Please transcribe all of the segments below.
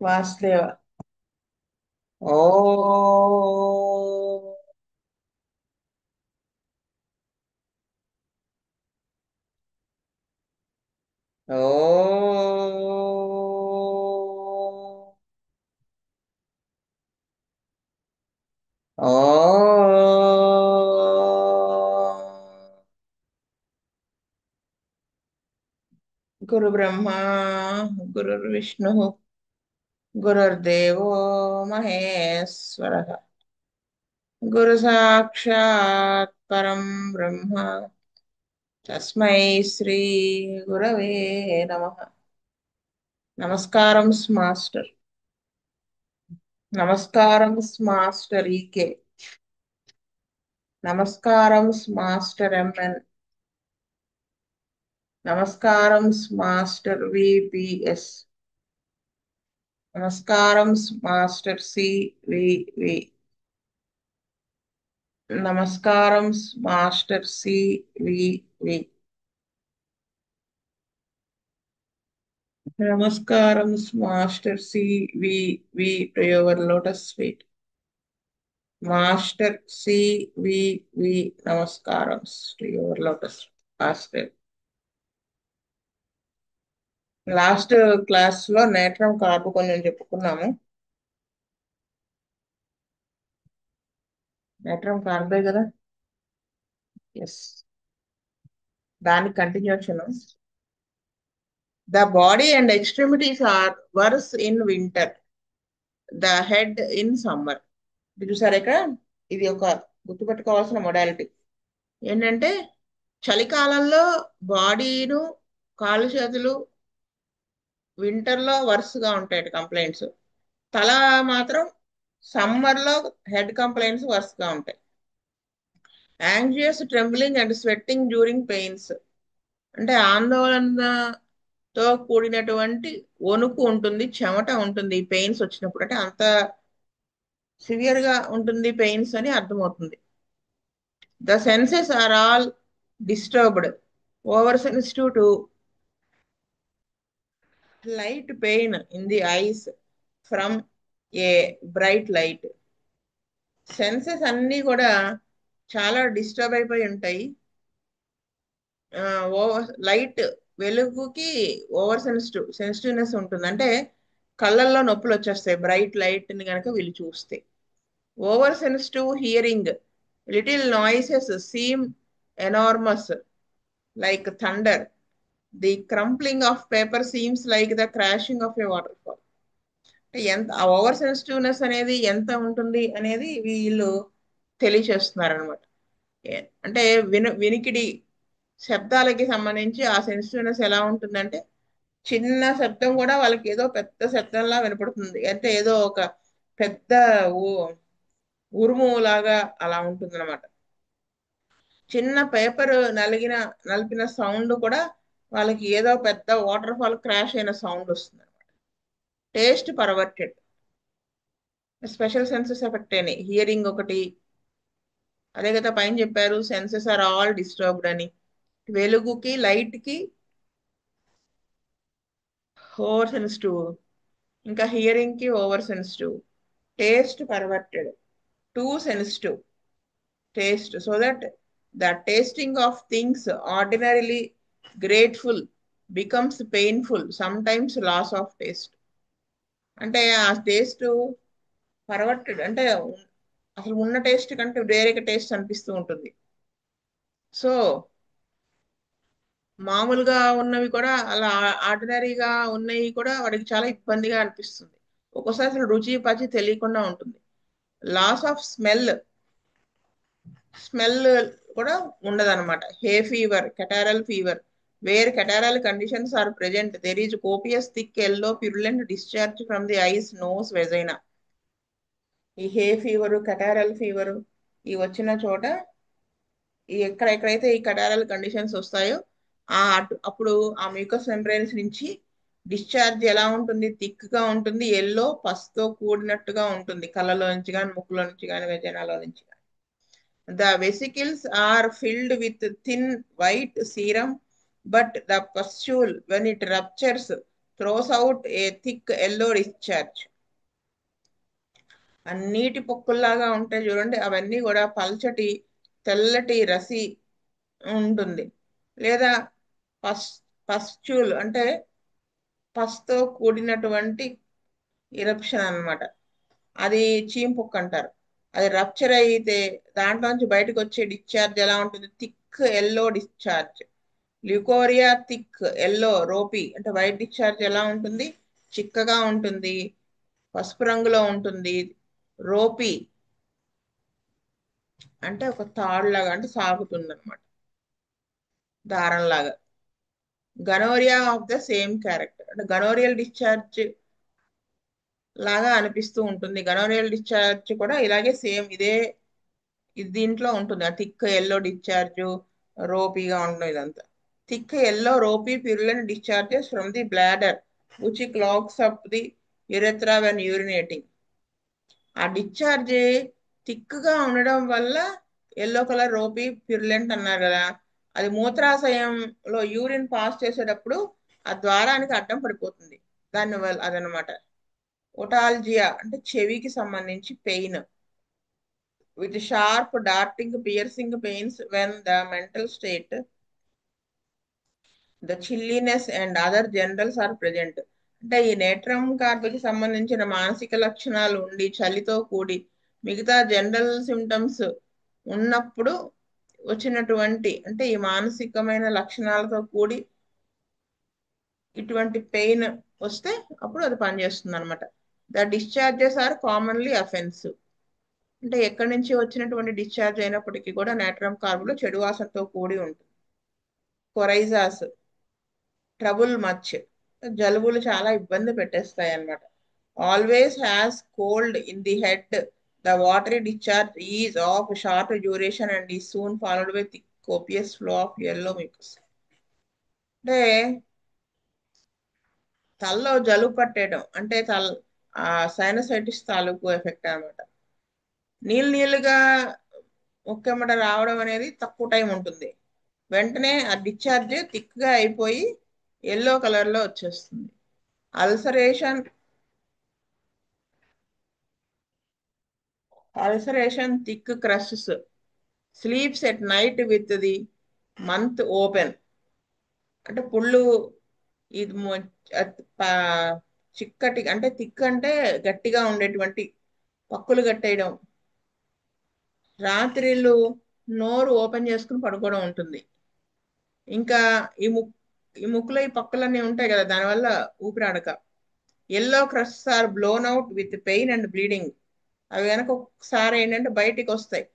వాసుదేవ. ఓ ఓ ఓ గురు బ్రహ్మ గురు విష్ణు గురుర్దేవో మహేశ్వర గురు సాక్షాత్ పరం బ్రహ్మ తస్మై శ్రీ గురవే నమః. నమస్కారం మాస్టర్. నమస్కారం మాస్టర్ ఈకే. నమస్కారం మాస్టర్ ఎంఎన్. నమస్కారం మాస్టర్ విపిఎస్. నమస్కారం మాస్టర్ సివివి. నమస్కారం మాస్టర్ సివివి. నమస్కారం master CVV to your lotus feet. Master CVV. నమస్కారం to your lotus master. Last class లో నేట్రం కార్పు కొంచెం చెప్పుకున్నాము. నేట్రం కార్బే కదా. ఎస్. దాని continuation. The body and extremities are worse in winter, the head in summer. ఇది చూసారా ఇక్కడ? ఇది ఒక గుర్తుపెట్టుకోవాల్సిన మొడాలిటీ ఏంటంటే, చలికాలంలో బాడీను, కాళ్ళు చేతులు వింటర్లో వరుసగా ఉంటాయి కంప్లైంట్స్. తల మాత్రం సమ్మర్లో హెడ్ కంప్లైంట్స్ వరుసగా ఉంటాయి. Anxious trembling and sweating during pains, అంటే ఆందోళనతో కూడినటువంటి వణుకు ఉంటుంది, చెమట ఉంటుంది ఈ పెయిన్స్ వచ్చినప్పుడు. అంటే అంత సివియర్ గా ఉంటుంది పెయిన్స్ అని అర్థమవుతుంది. The senses are all disturbed, over sensitive to light, pain in the eyes from a bright light. Senses అన్నీ కూడా చాలా డిస్టర్బ్ అయిపోయి ఉంటాయి. ఓవర్ లైట్, వెలుగుకి ఓవర్ సెన్సిటివ్నెస్ ఉంటుంది. అంటే కళ్ళల్లో నొప్పులు వచ్చేస్తాయి బ్రైట్ లైట్ ని కనుక వీళ్ళు చూస్తే. Over sensitive hearing, little noises seem enormous like thunder, the crumpling of paper seems like the crashing of a waterfall. ఎంత ఓవర్ సెన్సిటివ్నెస్ అనేది ఎంత ఉంటుంది అనేది వీళ్ళు తెలియచేస్తున్నారు అనమాట. అంటే వినికిడి శబ్దాలకి సంబంధించి ఆ సెన్సిటివ్నెస్ ఎలా ఉంటుందంటే, చిన్న శబ్దం కూడా వాళ్ళకి ఏదో పెద్ద శబ్దంలా వినపడుతుంది. అంటే ఏదో ఒక పెద్ద ఉరుము లాగా అలా ఉంటుంది అనమాట. చిన్న పేపర్ నలిపిన సౌండ్ కూడా వాళ్ళకి ఏదో పెద్ద వాటర్ ఫాల్ క్రాష్ అయిన సౌండ్ వస్తుంది అనమాట. Taste perverted, special senses effect అని హియరింగ్ ఒకటి. అదే కదా పైన చెప్పారు, సెన్సెస్ ఆర్ ఆల్ డిస్టర్బ్డ్ అని. వెలుగుకి, లైట్ కి ఓవర్ సెన్సిటివ్, ఇంకా హియరింగ్ కి over sensitive. Taste perverted, too sensitive taste, so that the tasting of things ordinarily grateful becomes painful, sometimes loss of taste. అంటే ఆ టేస్ట్ పర్వర్టెడ్ అంటే అసలు ఉన్న taste కంటే వేరే టేస్ట్ అనిపిస్తూ ఉంటుంది. సో మామూలుగా ఉన్నవి కూడా అలా ఆర్డినరీగా ఉన్నవి కూడా వాడికి చాలా ఇబ్బందిగా అనిపిస్తుంది. ఒక్కోసారి అసలు రుచి పచి తెలియకుండా ఉంటుంది. లాస్ ఆఫ్ స్మెల్ కూడా ఉండదన్నమాట. Hay fever, catarrhal fever, where catarrhal conditions are present, there is copious thick yellow purulent discharge from the eyes, nose, vagina. ఈ హే ఫీవరు, కెటారల్ ఫీవరు ఈ వచ్చిన చోట, ఎక్కడెక్కడైతే ఈ కెటారల్ కండిషన్స్ వస్తాయో అప్పుడు ఆ మ్యూకస్ మెంబ్రేన్స్ నుంచి డిశ్చార్జ్ ఎలా ఉంటుంది? థిక్ గా ఉంటుంది, ఎల్లో పసుతో కూడినట్టుగా ఉంటుంది, కళ్ళలో నుంచి కానీ, ముక్కులో నుంచి కానీ, వెజైనాలో నుంచి. The vesicles are filled with thin white serum, but the pustule, when it ruptures throws out A thick yellow discharge. ఆ నీటి పొక్కుల్లాగా ఉంటాయి చూడండి, అవన్నీ కూడా పల్చటి తెల్లటి రసి ఉంటుంది. లేదా పస్ పస్చ్యూల్ అంటే పస్తో కూడినటువంటి ఇరప్షన్ అన్నమాట. అది చీంపుక్ అంటారు. అది రప్చర్ అయితే దాంట్లోంచి బయటకు వచ్చే డిశ్చార్జ్ ఎలా ఉంటుంది? Thick yellow discharge. Leucorrhoea thick yellow ropy అంటే వైట్ డిశ్చార్జ్ ఎలా ఉంటుంది? చిక్కగా ఉంటుంది, పసుపు రంగులో ఉంటుంది. రోపీ అంటే ఒక తాడులాగా, అంటే సాగుతుంది అనమాట, దారంలాగా. Gonorrhoea of the same character అంటే గనోరియల్ డిశ్చార్జ్ లాగా అనిపిస్తూ ఉంటుంది. గనోరియల్ డిశ్చార్జ్ కూడా ఇలాగే సేమ్ ఇదే ఇది దీంట్లో ఉంటుంది. ఆ థిక్ ఎల్లో డిశ్చార్జ్, రోపీగా ఉండడం ఇదంతా. Thick yellow ropy purulent discharges from the bladder which clogs up the urethra when urinating. ఆ డిశ్చార్జ్ థిక్గా ఉండడం వల్ల ఎల్లో కలర్ రోపీ ప్యూరిలెంట్ అన్నారు కదా, అది మూత్రాశయంలో యూరిన్ పాస్ చేసేటప్పుడు ఆ ద్వారానికి అడ్డం పడిపోతుంది. దానివల్ల అదనమాట. ఒటాల్జియా అంటే చెవికి సంబంధించి pain, with sharp darting piercing pains when the mental state, the chilliness and other generals are present. అంటే ఈ నేట్రమ్ కార్డుకి సంబంధించిన మానసిక లక్షణాలు ఉండి చలితో కూడి మిగతా జనరల్ సిమ్టమ్స్ ఉన్నప్పుడు వచ్చినటువంటి, అంటే ఈ మానసికమైన లక్షణాలతో కూడి ఇటువంటి పెయిన్ వస్తే అప్పుడు అది పనిచేస్తుంది అనమాట. The discharges are commonly offensive. అంటే ఎక్కడి నుంచి వచ్చినటువంటి డిశ్చార్జ్ అయినప్పటికీ కూడా నాట్రమ్ కార్బులో చెడు వాసనతో కూడి ఉంటుంది. కొరైజాస్ ట్రబుల్ మచ్, జలుబులు చాలా ఇబ్బంది పెట్టేస్తాయి అన్నమాట. Always has cold in the head, the watery discharge is of short duration and is soon followed by thick copious flow of yellow mix. అంటే తలలో జలుబు పట్టేయడం అంటే ఆ సైనసైటిస్ తాలూకు ఎఫెక్ట్ అనమాట. నీళ్ళుగా ముక్కెమ్మట రావడం అనేది తక్కువ టైం ఉంటుంది, వెంటనే ఆ డిశ్చార్జ్ థిక్గా అయిపోయి ఎల్లో కలర్లో వచ్చేస్తుంది. Ulceration ulceration thick crushes, sleeps at night with the month open. అంటే పుళ్ళు ఇది చిక్కటి అంటే థిక్ అంటే గట్టిగా ఉండేటువంటి పక్కులు కట్టేయడం, రాత్రిళ్ళు నోరు ఓపెన్ చేసుకుని పడుకోవడం ఉంటుంది. ఇంకా ఈ ముక్కులో ఈ పక్కలన్నీ ఉంటాయి కదా, దానివల్ల ఊపిరాడక. Yellow crusts are blown out with pain and bleeding. అవి కనుక ఒకసారి ఏంటంటే బయటికి వస్తాయి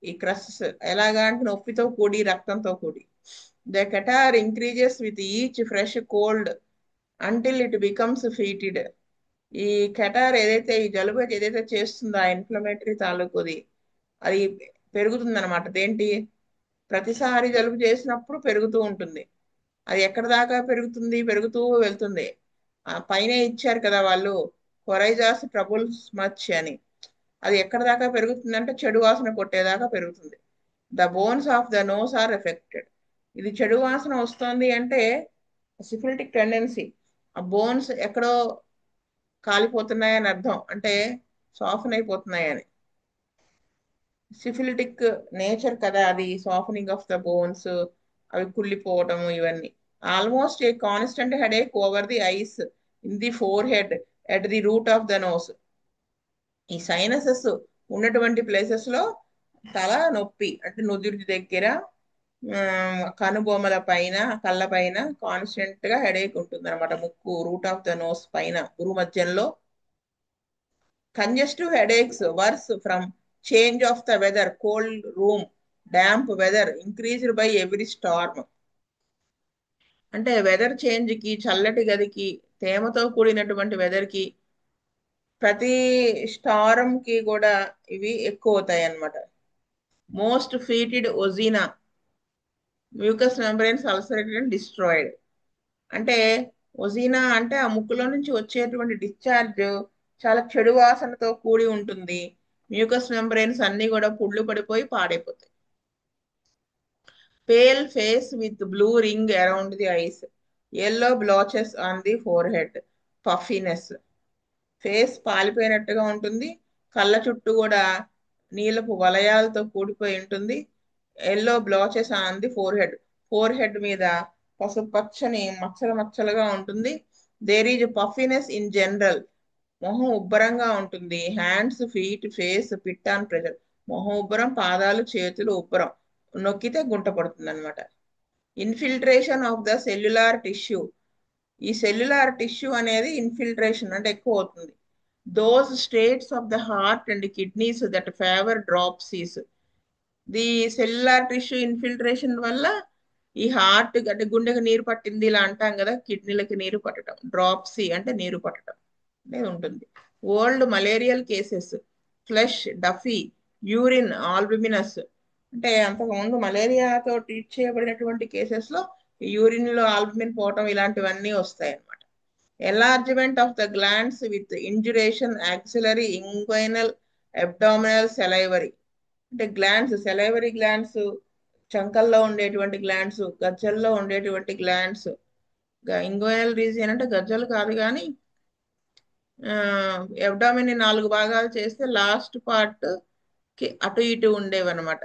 ఈ క్రషెస్. ఎలాగా అంటే నొప్పితో కూడి రక్తంతో కూడి. The catarrh increases with each fresh cold until it becomes fetid. ఈ కెటార్ ఏదైతే ఈ జలుబు ఏదైతే చేస్తుందో ఆ ఇన్ఫ్లమేటరీ తాలూకుది, అది పెరుగుతుంది అనమాట. దేంటి ప్రతిసారి జలుబు చేసినప్పుడు పెరుగుతూ ఉంటుంది. అది ఎక్కడ దాకా పెరుగుతుంది? పెరుగుతూ వెళ్తుంది. ఆ పైన ఇచ్చారు కదా వాళ్ళు, కొరైజాస్ ట్రబుల్స్ మచ్ అని. అది ఎక్కడ దాకా పెరుగుతుందంటే చెడు వాసన కొట్టేదాకా పెరుగుతుంది. The bones of the nose are affected. ఇది చెడు వాసన వస్తుంది అంటే సిఫిలిటిక్ టెండెన్సీ, ఆ బోన్స్ ఎక్కడో కాలిపోతున్నాయని అర్థం, అంటే సాఫ్ట్ అయిపోతున్నాయని. సిఫిలిటిక్ నేచర్ కదా అది, సాఫ్టనింగ్ ఆఫ్ ద బోన్స్, అవి కుళ్ళిపోవటం ఇవన్నీ. Almost a constant headache over the eyes in the forehead at the root of the nose. ఈ సైనసెస్ ఉన్నటువంటి ప్లేసెస్ లో తల నొప్పి అంటే నుదుటి దగ్గర, కనుబొమ్మల పైన, కళ్ళ పైన కాన్స్టెంట్ గా హెడేక్ ఉంటుంది అనమాట. ముక్కు రూట్ ఆఫ్ ద నోస్ పైన గురు మధ్యంలో. Congestive headaches worse from change of the weather, cold room, damp weather increased by every storm. అంటే వెదర్ చేంజ్ కి, చల్లటి గదికి, తేమతో కూడినటువంటి వెదర్ కి, ప్రతి స్టారం కి కూడా ఇవి ఎక్కువ అవుతాయి అన్నమాట. Most fetid ozaena, mucous membranes ulcerated and destroyed. అంటే ఒజినా అంటే ఆ ముక్కులో నుంచి వచ్చేటువంటి డిశ్చార్జ్ చాలా చెడు వాసనతో కూడి ఉంటుంది. మ్యూకస్ మెంబ్రెన్స్ అన్ని కూడా పుళ్ళు పడిపోయి పాడైపోతాయి. Pale face with blue ring around the eyes. Yellow blotches on the forehead, puffiness, face పాలిపోయినట్టుగా ఉంటుంది, కళ్ళ చుట్టూ కూడా నీలపు వలయాలతో కూడిపోయి ఉంటుంది. Yellow blotches on the forehead మీద పసుపు పచ్చని మచ్చలు మచ్చలుగా ఉంటుంది. There is puffiness in general, మొహం ఉబ్బరంగా ఉంటుంది. Hands, feet, face pit on pressure, మొహం ఉబ్బరం, పాదాలు చేతులు ఉబ్బరం, నొక్కితే గుంట పడుతుంది అనమాట. Infiltration of the cellular tissue, ఈ సెల్యులార్ టిష్యూ అనేది ఇన్ఫిల్ట్రేషన్ అంటే ఎక్కువ అవుతుంది. Those states of the heart and kidneys that favour dropsies, the cellular tissue infiltration వల్ల ఈ హార్ట్ అంటే గుండెకి నీరు పట్టింది ఇలా అంటాం కదా, కిడ్నీలకి నీరు పట్టడం, డ్రాప్సీ అంటే నీరు పట్టడం అనేది ఉంటుంది. Old malarial cases, flush, puffy, urine albuminous, అంటే అంతకుముందు మలేరియాతో ట్రీట్ చేయబడినటువంటి కేసెస్ లో యూరిన్ లో ఆల్బుమిన్ పోవటం ఇలాంటివన్నీ వస్తాయి అన్నమాట. Enlargement of the glands with induration, axillary, inguinal, abdominal, salivary, అంటే గ్లాండ్స్, సెలైవరీ గ్లాండ్స్, చంకల్లో ఉండేటువంటి గ్లాండ్స్, గజ్జల్లో ఉండేటువంటి గ్లాండ్స్, ఇంగ్వైనల్ రీజియన్ అంటే గజ్జలు కాదు కానీ ఎబ్డామిన్ 4 భాగాలు చేస్తే లాస్ట్ పార్ట్ కి అటు ఇటు ఉండేవన్నమాట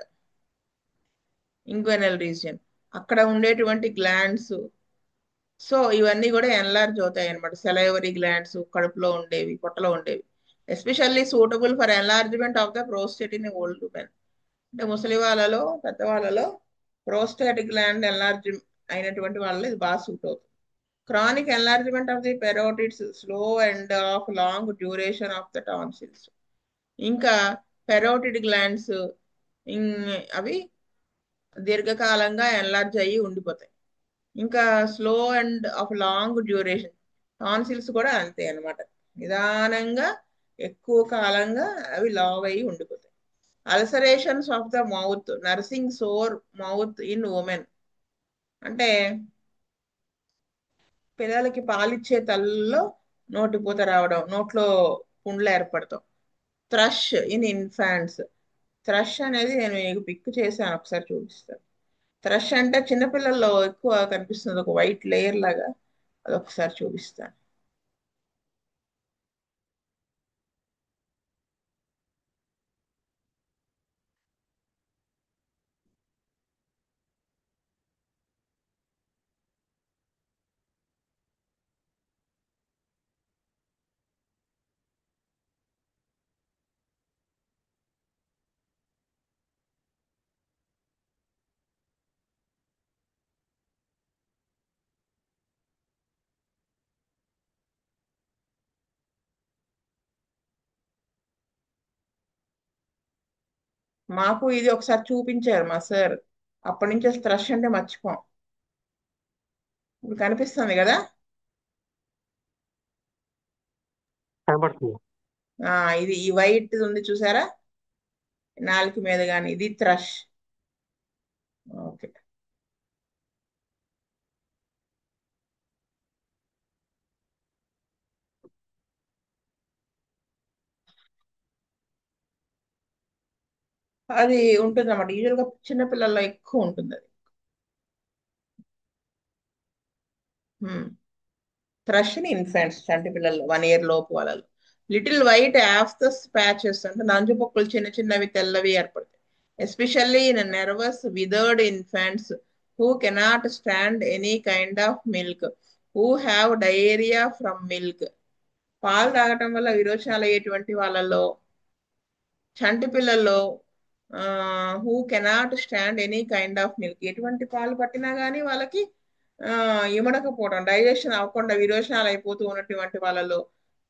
ఇంగ్వెనల్ రీజియన్, అక్కడ ఉండేటువంటి గ్లాండ్స్. సో ఇవన్నీ కూడా ఎన్లార్జ్ అవుతాయి అనమాట. సెలైవరీ గ్లాండ్స్ కడుపులో ఉండేవి, పొట్టలో ఉండేవి. Especially suitable for enlargement of the prostate in old women, అంటే ముసలి వాళ్ళలో, పెద్దవాళ్ళలో ప్రోస్టేట్ గ్లాండ్ ఎన్లార్జ్ అయినటువంటి వాళ్ళలో ఇది బాగా సూట్ అవుతుంది. Chronic enlargement of the parotids, slow and of long duration of the tonsils, ఇంకా పెరోటిడ్ గ్లాండ్స్ అవి దీర్ఘకాలంగా ఎన్లార్జ్ అయ్యి ఉండిపోతాయి. ఇంకా slow and of long duration, tonsils కూడా అంతే అన్నమాట, నిదానంగా ఎక్కువ కాలంగా అవి లావ్ అయ్యి ఉండిపోతాయి. Ulcerations of the mouth, nursing sore mouth in women, అంటే పిల్లలకి పాలిచ్చే తల్లుల్లో నోటిపూత రావడం, నోట్లో పుండ్లు ఏర్పడతాం. థ్రష్ ఇన్ ఇన్ఫాంట్స్, థ్రష్ అనేది నేను మీకు పిక్ చేశాను, ఒకసారి చూపిస్తాను. థ్రష్ అంటే చిన్నపిల్లల్లో ఎక్కువ కనిపిస్తుంది, ఒక వైట్ లేయర్ లాగా, అది ఒకసారి చూపిస్తాను. మాకు ఇది ఒకసారి చూపించారు మా సార్, అప్పటి నుంచి అసలు థ్రష్ అంటే మర్చిపోం. ఇప్పుడు కనిపిస్తుంది కదా. కనబడుతుంది. ఆ ఇది ఈ వైట్ ఉంది చూసారా, నాలుక మీద కానీ, ఇది థ్రష్. ఓకే. అది ఉంటుంది అన్నమాట, యూజువల్గా చిన్నపిల్లల్లో ఎక్కువ ఉంటుంది అది. థ్రష్ ఇన్ ఇన్ఫాంట్స్, చంటి పిల్లలు 1 year లోపు వాళ్ళలో. లిటిల్ వైట్ యాఫ్థస్ ప్యాచెస్ అంటే నంజుపొక్కులు చిన్న చిన్నవి తెల్లవి ఏర్పడతాయి. Especially in nervous withered infants who cannot stand any kind of milk, who have diarrhoea from milk, పాలు తాగటం వల్ల విరోచనాలు అయ్యేటువంటి వాళ్ళలో, చంటి పిల్లల్లో, who cannot stand any kind of milk, ఎటువంటి పాలు పట్టినా కానీ వాళ్ళకి ఇమడకపోవడం, డైజెషన్ అవ్వకుండా విరోచనాలు అయిపోతూ ఉన్నటువంటి వాళ్ళలో,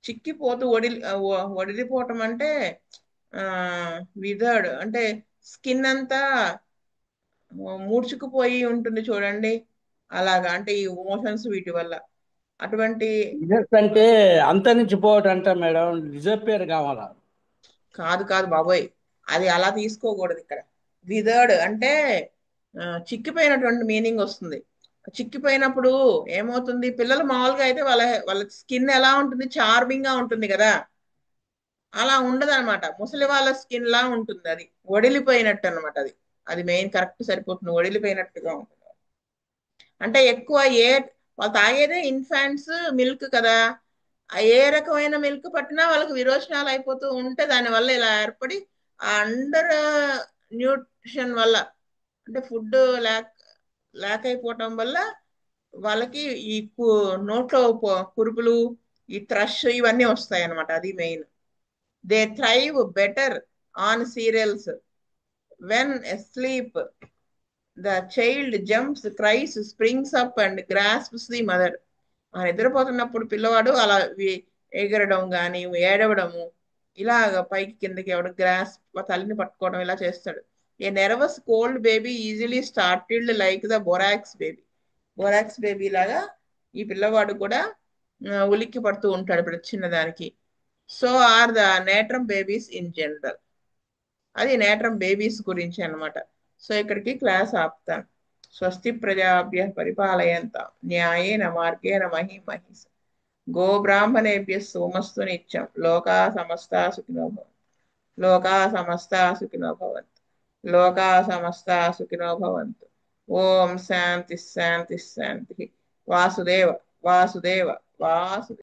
చిక్కిపోతూ వడిలిపోవటం అంటే విదర్డ్ అంటే స్కిన్ అంతా మూడ్చుకుపోయి ఉంటుంది చూడండి, అలాగా అంటే ఈ మోషన్స్ వీటి వల్ల అటువంటి. రిజల్ట్స్ అంటే అంతరించిపోవటం అంట మేడం, డిజపేర్ కావాలా? కాదు కాదు బాబోయ్, అది అలా తీసుకోకూడదు ఇక్కడ. విదర్డ్ అంటే చిక్కిపోయినటువంటి మీనింగ్ వస్తుంది. చిక్కిపోయినప్పుడు ఏమవుతుంది, పిల్లలు మామూలుగా అయితే వాళ్ళ వాళ్ళ స్కిన్ ఎలా ఉంటుంది, చార్మింగ్ గా ఉంటుంది కదా, అలా ఉండదు అనమాట. ముసలి వాళ్ళ స్కిన్ లా ఉంటుంది, అది వడిలిపోయినట్టు అనమాట. అది అది మెయిన్ కరెక్ట్ సరిపోతుంది, వడిలిపోయినట్టుగా ఉంటుంది. అంటే ఎక్కువ ఏ వాళ్ళు తాగేదే ఇన్ఫాంట్స్ మిల్క్ కదా. ఏ రకమైన మిల్క్ పట్టినా వాళ్ళకి విరోచనాలు అయిపోతూ ఉంటే దానివల్ల ఇలా ఏర్పడి ఆ అండర్ న్యూట్రిషన్ వల్ల, అంటే ఫుడ్ లేక లేక అయిపోవటం వల్ల వాళ్ళకి ఈ నోట్లో కురుపులు, ఈ థ్రష్ ఇవన్నీ వస్తాయి అన్నమాట. అది main. They thrive better on serials when asleep. The child jumps, cries, springs up and grasps the mother. ఆ నిద్రపోతున్నప్పుడు పిల్లవాడు అలా ఎగరడం కానీ ఏడవడము, ఇలాగ పైకి కిందకి ఎవడు గ్రాస్ తల్లిని పట్టుకోవడం ఇలా చేస్తాడు. A nervous cold baby easily startled like the borax baby. Borax baby లాగా ఈ పిల్లవాడు కూడా ఉలిక్కి పడుతూ ఉంటాడు ఇప్పుడు చిన్నదానికి. So are the natrum babies in general. అది నేట్రమ్ బేబీస్ గురించి అన్నమాట. సో ఇక్కడికి క్లాస్ ఆపుతాను. స్వస్తి ప్రజాభ్య పరిపాలయంత న్యాయేన మార్గేణ మహీమహీస్. గో బ్రాహ్మణేభ్య సోమస్తు నిత్యం. లోకా సమస్తా సుఖినో భవంతు. లోకా సమస్తా సుఖినో భవంతు. లోకా సమస్తా సుఖినో భవంతు. ఓం శాంతి శాంతి శాంతి. వాసుదేవ వాసుదేవ వాసుదేవ.